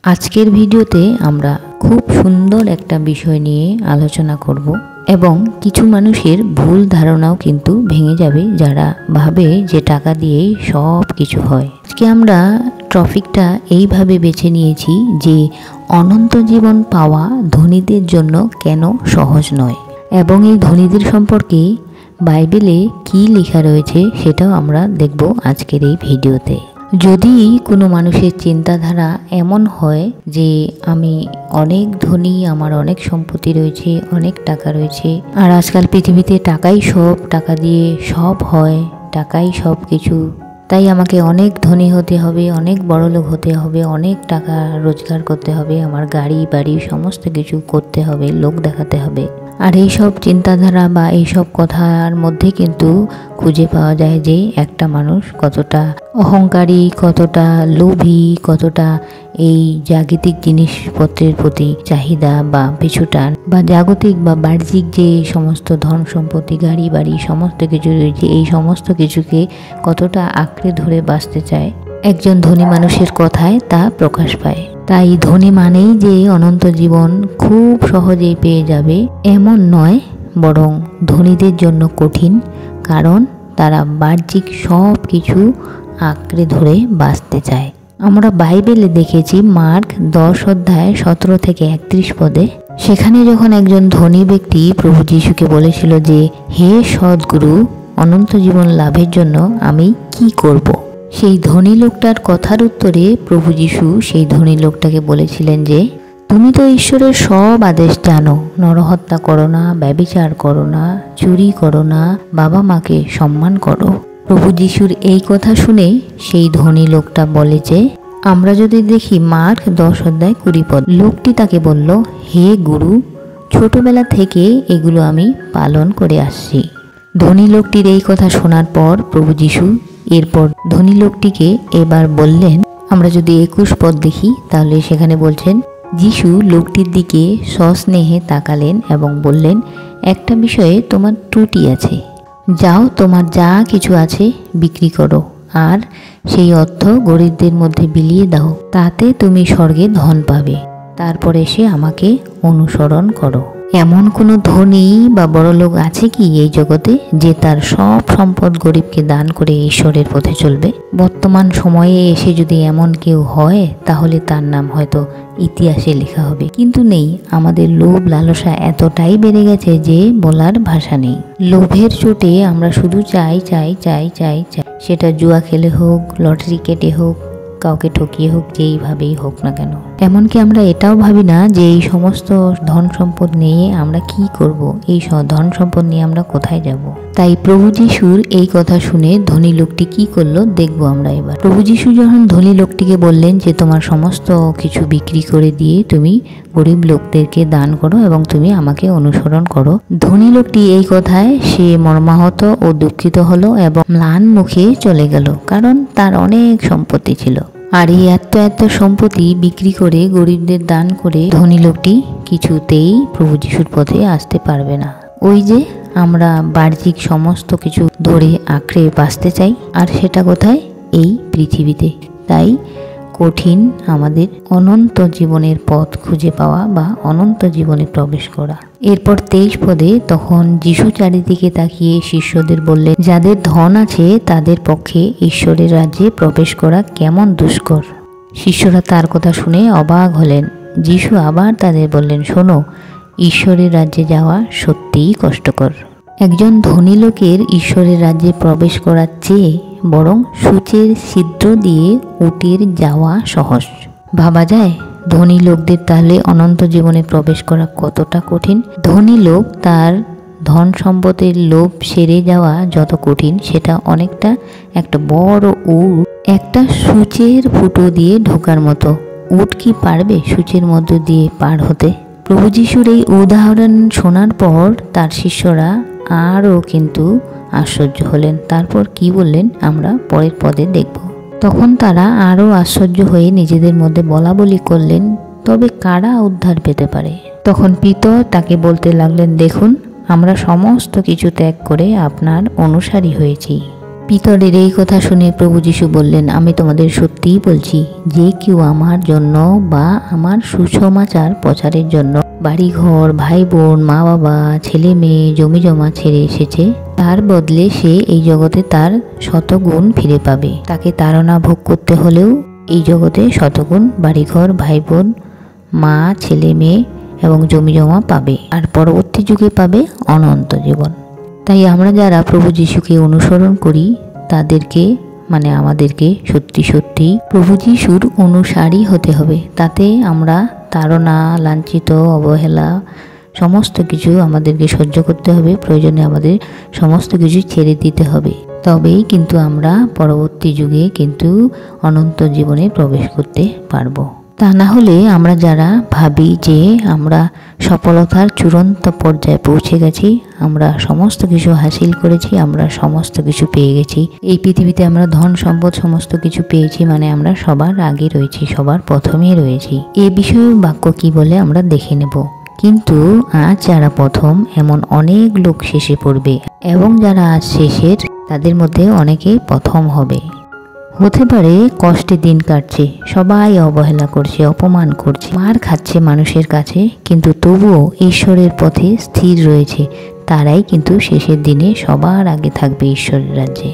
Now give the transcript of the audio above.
আজকের ভিডিওতে আমরা খুব সুন্দর একটা বিষয় নিয়ে আলোচনা করব এবং কিছু মানুষের ভুল ধারণাও কিন্তু ভেঙে যাবে যারা ভাবে যে টাকা দিয়েই সব কিছু হয়। আজকে আমরা টপিকটা এইভাবে বেছে নিয়েছি যে অনন্ত জীবন পাওয়া ধনীদের জন্য কেন সহজ নয় এবং এই ধনীদের সম্পর্কে বাইবেলে কি লেখা রয়েছে সেটাও আমরা দেখব আজকের এই ভিডিওতে। যদি কোনো মানুষের চিন্তাধারা এমন হয় যে আমি অনেক ধনী, আমার অনেক সম্পত্তি রয়েছে, অনেক টাকা রয়েছে, আর আজকাল পৃথিবীতে টাকাই সব, টাকা দিয়ে সব হয়, টাকাই সব কিছু, তাই আমাকে অনেক ধনী হতে হবে, অনেক বড়লোক হতে হবে, অনেক টাকা রোজগার করতে হবে, আমার গাড়ি বাড়ি সমস্ত কিছু করতে হবে, লোক দেখাতে হবে। আর এইসব চিন্তাধারা বা এইসব কথার মধ্যে কিন্তু খুঁজে পাওয়া যায় যে একটা মানুষ কতটা অহংকারী, কতটা লোভী, কতটা এই জাগতিক জিনিসপত্রের প্রতি চাহিদা বা পিছুটান বা জাগতিক বা বাহ্যিক যে সমস্ত ধন সম্পত্তি, গাড়ি বাড়ি সমস্ত কিছু রয়েছে, এই সমস্ত কিছুকে কতটা আঁকড়ে ধরে বাঁচতে চায়। একজন ধনী মানুষের কথায় তা প্রকাশ পায়। তাই ধনী মানেই যে অনন্ত জীবন খুব সহজেই পেয়ে যাবে এমন নয়, বরং ধনীদের জন্য কঠিন, কারণ তারা বাহ্যিক সব কিছু আঁকড়ে ধরে বাঁচতে চায়। আমরা বাইবেলে দেখেছি মার্ক 10 অধ্যায় 17 থেকে 31 পদে, সেখানে যখন একজন ধনী ব্যক্তি প্রভু যিশুকে বলেছিল যে হে সদ্গুরু, অনন্ত জীবন লাভের জন্য আমি কি করব। সেই ধনী লোকটার কথার উত্তরে প্রভু যিশু সেই ধনী লোকটাকে বলেছিলেন যে তুমি তো ঈশ্বরের সব আদেশ জানো, নরহত্যা করো না, ব্যভিচার করো না, চুরি করো না, বাবা মাকে সম্মান করো। প্রভু যিশুর এই কথা শুনে সেই ধনী লোকটা বলে যে আমরা যদি দেখি মার্ক 10 অধ্যায় 20 পদ, লোকটি তাকে বলল হে গুরু, ছোটবেলা থেকে এগুলো আমি পালন করে আসছি। ধনী লোকটির এই কথা শোনার পর প্রভু যিশু এরপর ধনী লোকটিকে এবার বললেন, আমরা যদি 21 পদ দেখি তাহলে সেখানে বলছেন যিশু লোকটির দিকে সস্নেহে তাকালেন এবং বললেন, একটা বিষয়ে তোমার ত্রুটি আছে, যাও তোমার যা কিছু আছে বিক্রি করো আর সেই অর্থ গরিবদের মধ্যে বিলিয়ে দাও, তাতে তুমি স্বর্গে ধন পাবে, তারপর এসে আমাকে অনুসরণ করো। এমন কোনো ধনী বা বড়লোক আছে কি এই জগতে যে তার সব সম্পদ গরিবকে দান করে ঈশ্বরের পথে চলবে? বর্তমান সময়ে এসে যদি এমন কেউ হয় তাহলে তার নাম হয়তো ইতিহাসে লেখা হবে, কিন্তু নেই। আমাদের লোভ লালসা এতটাই বেড়ে গেছে যে বলার ভাষা নেই। লোভের চোটে আমরা শুধু চাই চাই চাই চাই চাই, সেটা জুয়া খেলে হোক, লটারি কেটে হোক, কাউকে ঠকিয়ে হোক, যেইভাবেই হোক না কেন। এমনকি আমরা এটাও ভাবি না যে এই সমস্ত ধন সম্পদ নিয়ে আমরা কি করব, এই ধন সম্পদ নিয়ে আমরা কোথায় যাব। তাই প্রভু যিশুর এই কথা শুনে ধনী লোকটি কি করলো দেখবো আমরা এবার। প্রভু যিশু যখন ধনী লোকটিকে বললেন যে তোমার সমস্ত কিছু বিক্রি করে দিয়ে তুমি গরিব লোকদেরকে দান করো এবং তুমি আমাকে অনুসরণ করো, ধনী লোকটি এই কথায় সে মর্মাহত ও দুঃখিত হলো এবং ম্লান মুখে চলে গেল, কারণ তার অনেক সম্পত্তি ছিল। আর এই এত সম্পত্তি বিক্রি করে গরিবদের দান করে ধনী লোকটি কিছুতেই প্রভু যিশুর পথে আসতে পারবে না। ওই যে আমরা বাহ্যিক সমস্ত কিছু ধরে আঁকড়ে বাঁচতে চাই, আর সেটা কোথায়? এই পৃথিবীতে। তাই কঠিন আমাদের অনন্ত জীবনের পথ খুঁজে পাওয়া বা অনন্ত জীবনে প্রবেশ করা। এরপর 23 পদে, তখন যিশু চারিদিকে তাকিয়ে শিষ্যদের বললেন, যাদের ধন আছে তাদের পক্ষে ঈশ্বরের রাজ্যে প্রবেশ করা কেমন দুষ্কর। শিষ্যরা তার কথা শুনে অবাক হলেন। যিশু আবার তাদের বললেন, শোনো, ঈশ্বরের রাজ্যে যাওয়া সত্যিই কষ্টকর। একজন ধনী লোকের ঈশ্বরের রাজ্যে প্রবেশ করার চেয়ে বরং সূচের ছিদ্র দিয়ে উটের যাওয়া সহজ। ভাবা যায় ধনী লোকদের তাহলে অনন্ত জীবনে প্রবেশ করা কতটা কঠিন। ধনী লোক তার ধন সম্পদের লোভ সেরে যাওয়া যত কঠিন, সেটা অনেকটা একটা বড় উট একটা সূচের ফুটো দিয়ে ঢোকার মতো। উট কি পারবে সূচের মধ্য দিয়ে পার হতে? প্রভু যিশুর এই উদাহরণ শোনার পর তার শিষ্যরা আরও কিন্তু আশ্চর্য হলেন। তারপর কি বললেন আমরা পরের পদে দেখব। তখন তারা আরও আশ্চর্য হয়ে নিজেদের মধ্যে বলা বলি করলেন, তবে কারা উদ্ধার পেতে পারে? তখন পিতর তাকে বলতে লাগলেন, দেখুন, আমরা সমস্ত কিছু ত্যাগ করে আপনার অনুসারী হয়েছি। পিতরের এই কথা শুনে প্রভু যীশু বললেন, আমি তোমাদের সত্যিই বলছি, যে কেউ আমার জন্য বা আমার সুসমাচার প্রচারের জন্য বাড়িঘর, ভাই বোন, মা বাবা, ছেলে মেয়ে, জমি জমা ছেড়ে এসেছে, তার বদলে সে এই জগতে তার শতগুণ ফিরে পাবে। তাকে তাড়না ভোগ করতে হলেও এই জগতে শতগুণ বাড়িঘর, ভাই বোন, মা, ছেলে মেয়ে এবং জমি জমা পাবে, আর পরবর্তী যুগে পাবে অনন্ত জীবন। তাই আমরা যারা প্রভু যীশুকে অনুসরণ করি তাদেরকে আমাদেরকে সত্যি সত্যি প্রভু যীশুর অনুসারী হতে হবে। তাতে আমরা তাড়না, লাঞ্ছিত, অবহেলা সমস্ত কিছু আমাদেরকে সহ্য করতে হবে। প্রয়োজনে আমাদের সমস্ত কিছু ছেড়ে দিতে হবে। তবেই কিন্তু আমরা পরবর্তী যুগে কিন্তু অনন্ত জীবনে প্রবেশ করতে পারবো। তা না হলে আমরা যারা ভাবি যে আমরা সফলতার চূড়ান্ত পর্যায়ে পৌঁছে গেছি, আমরা সমস্ত কিছু হাসিল করেছি, আমরা সমস্ত কিছু পেয়ে গেছি, এই পৃথিবীতে আমরা ধন সম্পদ সমস্ত কিছু পেয়েছি, আমরা সবার আগে রয়েছি, সবার প্রথমে রয়েছি। এ বিষয়ে বাক্য কি বলে আমরা দেখে নেব। কিন্তু আজ যারা প্রথম এমন অনেক লোক শেষে পড়বে, এবং যারা আজ শেষের তাদের মধ্যে অনেকে প্রথম হবে। হতে পারে কষ্টে দিন কাটছে, সবাই অবহেলা করছে, অপমান করছে, মার খাচ্ছে মানুষের কাছে, কিন্তু তবুও ঈশ্বরের পথে স্থির রয়েছে। তারাই কিন্তু শেষের দিনে সবার আগে থাকবে ঈশ্বরের রাজ্যে।